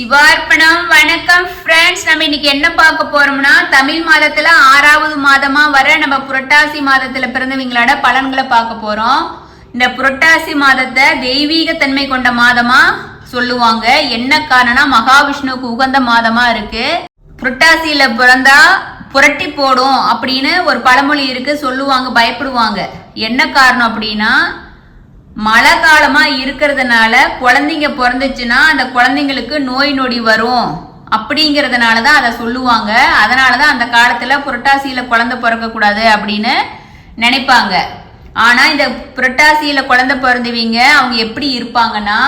சிவார்ப்பணம். வணக்கம் ஃப்ரெண்ட்ஸ். நம்ம இன்னைக்கு என்ன பார்க்க போறோம்னா, தமிழ் மாதத்துல 6வது மாதமா வர நம்ம புரட்டாசி மாதத்துல பிறந்தவங்களோட பலன்களை பார்க்க போறோம். இந்த புரட்டாசி மாதத்தை தெய்வீக தன்மை கொண்ட மாதமா சொல்லுவாங்க. என்ன காரணம், மகாவிஷ்ணுவுக்கு உகந்த மாதமா இருக்கு. புரட்டாசியில பிறந்தா புரட்டி போடும் அப்படின்னு ஒரு பழமொழி இருக்கு, சொல்லுவாங்க, பயப்படுவாங்க. என்ன காரணம் அப்படின்னா, மழை காலமா இருக்கிறதுனால குழந்தைங்க பிறந்துச்சுன்னா அந்த குழந்தைங்களுக்கு நோய் நொடி வரும் அப்படிங்கிறதுனாலதான் அதை சொல்லுவாங்க. அதனாலதான் அந்த காலத்துல புரட்டாசியில குழந்தை பிறக்க கூடாது அப்படின்னு நினைப்பாங்க. ஆனா இந்த புரட்டாசியில குழந்தை பிறந்தவங்க அவங்க எப்படி இருப்பாங்கன்னா,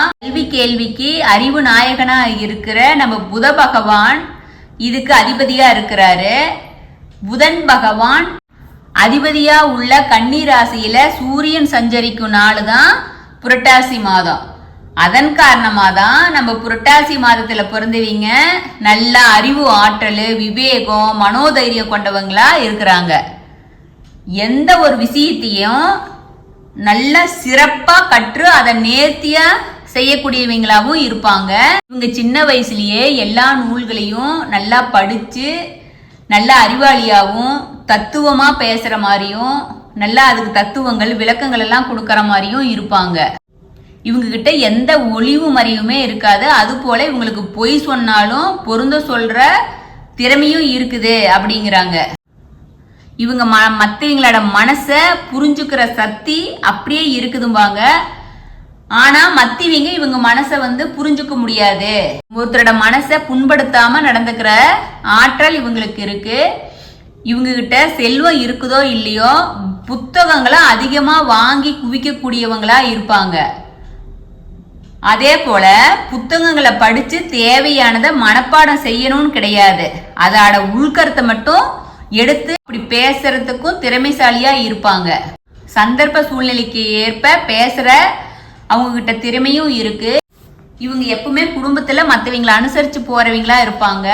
கேள்விக்கு அறிவு நாயகனா இருக்கிற நம்ம புத பகவான் இதுக்கு அதிபதியா இருக்கிறாரு. புதன் பகவான் அதிபதியா உள்ள கன்னி ராசியில சூரியன் சஞ்சரிக்கும் நாள் தான் புரட்டாசி மாதம். அதன் காரணமா தான் நம்ம புரட்டாசி மாதத்துல பிறந்தவங்க நல்ல அறிவு, ஆற்றல், விவேகம், மனோதைரியம் கொண்டவங்களா இருக்கிறாங்க. எந்த ஒரு விஷயத்தையும் நல்ல சிறப்பா கற்று அதை நேர்த்தியா செய்யக்கூடியவங்களாவும் இருப்பாங்க. இவங்க சின்ன வயசுலயே எல்லா நூல்களையும் நல்லா படிச்சு நல்ல அறிவாளியாகவும் தத்துவமா பேசுற மாதிரியும் நல்லா அதுக்கு தத்துவங்கள் விளக்கங்கள் எல்லாம் கொடுக்கற மாதிரியும் இருப்பாங்க. இவங்க கிட்ட எந்த ஒளிவு மறைவுமே இருக்காது. அது போல இவங்களுக்கு பொய் சொன்னாலும் பொருந்த சொல்ற திறமையும் இருக்குது அப்படிங்கிறாங்க. இவங்க மற்றவங்களோட மனசை புரிஞ்சுக்கிற சக்தி அப்படியே இருக்குதும்பாங்க. ஆனா மத்தவங்க இவங்க மனசை புரிஞ்சுக்க முடியாது. ஒருத்தரோட மனசை புண்படுத்தாம நடந்துக்கிற ஆற்றல் இவங்களுக்கு இருக்கு. இவங்க கிட்ட செல்வம் இருக்குதோ இல்லையோ புத்தகங்களை அதிகமா வாங்கி குவிக்கக்கூடியவங்களா இருப்பாங்க. அதே போல புத்தகங்களை படிச்சு தேவையானதை மனப்பாடம் செய்யணும்னு கிடையாது, அதோட உள்கருத்தை மட்டும் எடுத்து இப்படி பேசுறதுக்கும் திறமைசாலியா இருப்பாங்க. சந்தர்ப்ப சூழ்நிலைக்கு ஏற்ப பேசுற அவங்க கிட்ட திறமையும் இருக்கு. இவங்க எப்பவுமே குடும்பத்துல மற்றவங்களை அனுசரிச்சு போறவங்களா இருப்பாங்க.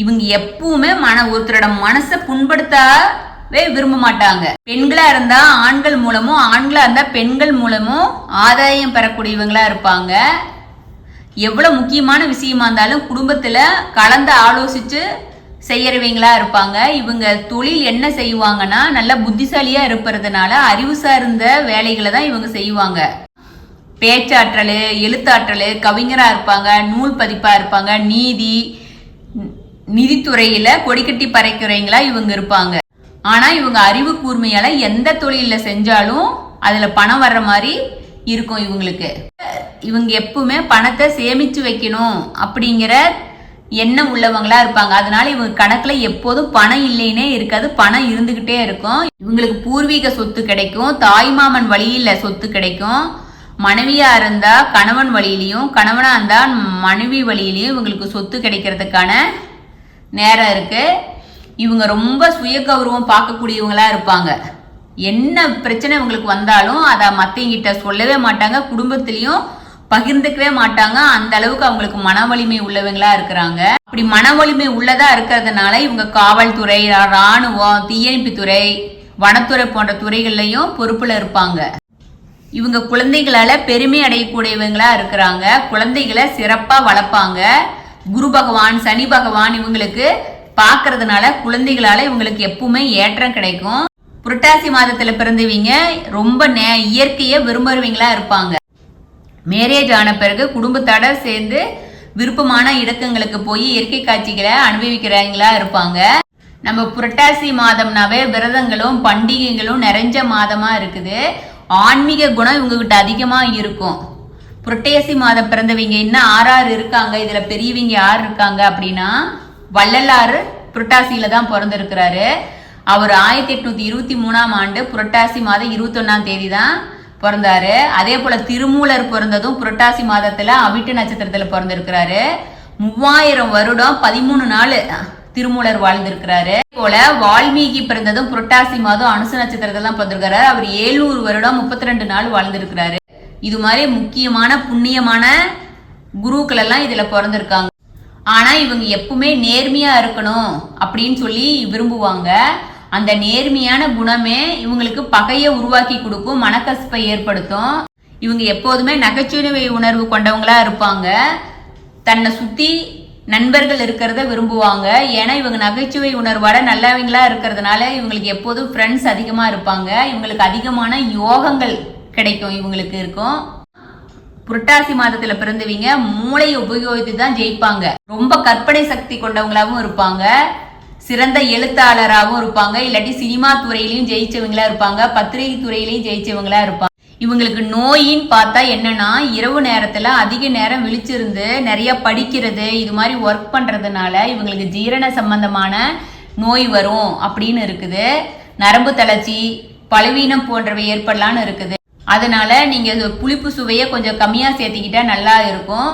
இவங்க எப்பவுமே ஒருத்தரோட மனசை புண்படுத்தவே விரும்ப மாட்டாங்க. பெண்களா இருந்தா ஆண்கள் மூலமும், ஆண்களா இருந்தா பெண்கள் மூலமும் ஆதாயம் பெறக்கூடியவங்களா இருப்பாங்க. எவ்வளவு முக்கியமான விஷயமா இருந்தாலும் குடும்பத்துல கலந்து ஆலோசிச்சு செய்யறவங்களா இருப்பாங்க. இவங்க தொழில் என்ன செய்வாங்கன்னா, நல்ல புத்திசாலியா இருப்பதுனால அறிவு சார்ந்த வேலைகளை தான் இவங்க செய்வாங்க. பேச்சாற்றல், எழுத்தாற்றல், கவிஞரா இருப்பாங்க, நூல் பதிப்பா இருப்பாங்க, நிதித்துறையில கொடிக்கட்டி பறைக்கிறவங்களா இவங்க இருப்பாங்க. ஆனா இவங்க அறிவு கூர்மையால எந்த தொழில செஞ்சாலும் அதுல பணம் வர்ற மாதிரி இருக்கும் இவங்களுக்கு. இவங்க எப்பவுமே பணத்தை சேமிச்சு வைக்கணும் அப்படிங்கிற எண்ணம் உள்ளவங்களா இருப்பாங்க. அதனால இவங்க கணக்குல எப்போதும் பணம் இல்லைன்னே இருக்காது, பணம் இருந்துகிட்டே இருக்கும். இவங்களுக்கு பூர்வீக சொத்து கிடைக்கும், தாய்மாமன் வழியில சொத்து கிடைக்கும். மனைவியா இருந்தா கணவன் வழியிலையும், கணவனா இருந்தா மனைவி வழியிலையும் இவங்களுக்கு சொத்து கிடைக்கிறதுக்கான நேரம் இருக்கு. இவங்க ரொம்ப சுய கௌரவம் பார்க்கக்கூடியவங்களா இருப்பாங்க. என்ன பிரச்சனை இவங்களுக்கு வந்தாலும் அதை மற்றவங்கிட்ட சொல்லவே மாட்டாங்க, குடும்பத்திலையும் பகிர்ந்துக்கவே மாட்டாங்க. அந்த அளவுக்கு அவங்களுக்கு மன வலிமை உள்ளவங்களா இருக்கிறாங்க. அப்படி மன வலிமை உள்ளதா இருக்கிறதுனால இவங்க காவல்துறை, ராணுவம், தீயணைப்புத்துறை, வனத்துறை போன்ற துறைகள்லையும் பொறுப்புல இருப்பாங்க. இவங்க குழந்தைகளால பெருமை அடையக்கூடியவங்களா இருக்கிறாங்க. குழந்தைகளை சிறப்பா வளர்ப்பாங்க. குரு பகவான், சனி பகவான் இவங்களுக்கு பாக்குறதுனால குழந்தைகளால இவங்களுக்கு எப்பவுமே ஏற்றம் கிடைக்கும். புரட்டாசி மாதத்துல பிறந்தவங்க ரொம்ப இயற்கையை விரும்புறவங்களா இருப்பாங்க. மேரேஜ் ஆன பிறகு குடும்பத்தோட சேர்ந்து விருப்பமான இடங்களுக்கு போய் இயற்கை காட்சிகளை அனுபவிக்கிறவங்களா இருப்பாங்க. நம்ம புரட்டாசி மாதம்னாவே விரதங்களும் பண்டிகைகளும் நிறைஞ்ச மாதமா இருக்குது. ஆன்மீக குணம் இவங்க கிட்ட அதிகமா இருக்கும். புரட்டாசி மாதம் பிறந்தவங்க இன்னும் 6 இருக்காங்க. இதுல பெரியவங்க யார் இருக்காங்க அப்படின்னா, வள்ளலாறு புரட்டாசியில தான் பிறந்திருக்கிறாரு. அவர் 1823ஆம் ஆண்டு புரட்டாசி மாதம் 21ஆம் தேதி தான் பிறந்தாரு. அதே போல திருமூலர் பிறந்ததும் புரட்டாசி மாதத்துல அவிட்ட நட்சத்திரத்துல பிறந்திருக்கிறாரு. 3000 வருடம் 13 நாள் திருமூலர் வாழ்ந்திருக்கிறாரு. போல வால்மீகி பிறந்ததும் புரட்டாசி மாதம் அனுச நட்சத்திரத்துல தான் பிறந்திருக்கிறாரு. அவர் 700 வருடம் 32 நாள் வாழ்ந்திருக்கிறாரு. இது மாதிரி முக்கியமான புண்ணியமான குருக்கள் எல்லாம் இதுல பிறந்திருக்காங்க. ஆனா இவங்க எப்பவுமே நேர்மையா இருக்கணும் அப்படின்னு சொல்லி விரும்புவாங்க. அந்த நேர்மையான குணமே இவங்களுக்கு பகையை உருவாக்கி கொடுக்கும், மனக்கசப்பை ஏற்படுத்தும். இவங்க எப்போதுமே நகைச்சுவை உணர்வு கொண்டவங்களா இருப்பாங்க. தன்னை சுத்தி நண்பர்கள் இருக்கிறத விரும்புவாங்க. ஏன்னா இவங்க நகைச்சுவை உணர்வோட நல்லவங்களா இருக்கிறதுனால இவங்களுக்கு எப்போதும் ஃப்ரெண்ட்ஸ் அதிகமா இருப்பாங்க. இவங்களுக்கு அதிகமான யோகங்கள் கிடைக்கும், இவங்களுக்கு இருக்கும். புரட்டாசி மாதத்துல பிறந்தவங்க மூளையை உபயோகித்து தான் ஜெயிப்பாங்க. ரொம்ப கற்பனை சக்தி கொண்டவங்களாவும் இருப்பாங்க, சிறந்த எழுத்தாளராகவும் இருப்பாங்க, இல்லாட்டி சினிமா துறையிலையும் ஜெயிச்சவங்களா இருப்பாங்க, பத்திரிகை துறையிலையும் ஜெயிச்சவங்களா இருப்பாங்க. இவங்களுக்கு நோயின்னு பார்த்தா என்னன்னா, இரவு நேரத்துல அதிக நேரம் விழிச்சிருந்து நிறைய படிக்கிறது இது மாதிரி ஒர்க் பண்றதுனால இவங்களுக்கு ஜீரண சம்பந்தமான நோய் வரும் அப்படின்னு இருக்குது. நரம்பு தளர்ச்சி, பலவீனம் போன்றவை ஏற்படலான்னு இருக்குது. அதனால நீங்க புளிப்பு சுவையை கொஞ்சம் கம்மியா சேர்த்துக்கிட்டா நல்லா இருக்கும்.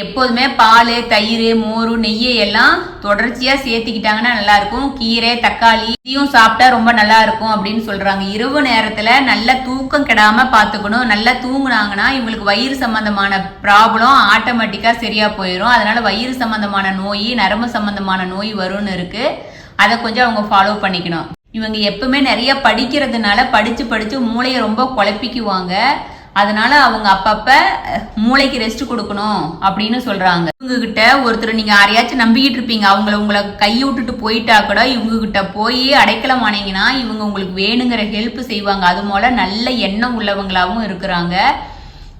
எப்போதுமே பால், தயிர், மோர், நெய்யை எல்லாம் தொடர்ச்சியா சேர்த்துக்கிட்டாங்கன்னா நல்லா இருக்கும். கீரை, தக்காளி இதையும் சாப்பிட்டா ரொம்ப நல்லா இருக்கும் அப்படின்னு சொல்றாங்க. இரவு நேரத்துல நல்ல தூக்கம் கெடாம பாத்துக்கணும். நல்லா தூங்குனாங்கன்னா இவங்களுக்கு வயிறு சம்பந்தமான ப்ராப்ளம் ஆட்டோமேட்டிக்கா சரியா போயிடும். அதனால வயிறு சம்பந்தமான நோய், நரம்பு சம்பந்தமான நோய் வரும்னு இருக்கு. அதை கொஞ்சம் அவங்க ஃபாலோ பண்ணிக்கணும். இவங்க எப்பவுமே நிறைய படிக்கிறதுனால படிச்சு மூளையை ரொம்ப குழப்பிக்குவாங்க. அதனால அவங்க அப்பப்ப மூளைக்கு ரெஸ்ட் கொடுக்கணும் அப்படின்னு சொல்றாங்க. இவங்க கிட்ட ஒருத்தர் நீங்க யாரையாச்சும் நம்பிக்கிட்டு இருப்பீங்க, உங்களை கையை விட்டுட்டு போயிட்டா கூட இவங்க கிட்ட போய் அடைக்கலம் ஆனீங்கன்னா இவங்க உங்களுக்கு வேணுங்கிற ஹெல்ப் செய்வாங்க. அது போல நல்ல எண்ணம் உள்ளவங்களாவும் இருக்கிறாங்க.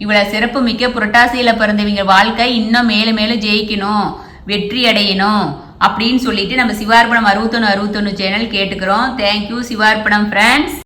இவ்வளவு சிறப்பு மிக்க புரட்டாசியில பிறந்தவங்க வாழ்க்கை இன்னும் மேலும் மேலும் ஜெயிக்கணும், வெற்றி அடையணும் அப்படின்னு சொல்லிட்டு நம்ம சிவார்ப்பணம் 6161 சேனல் கேட்டுக்கிறோம். Thank you Sivarpanam friends.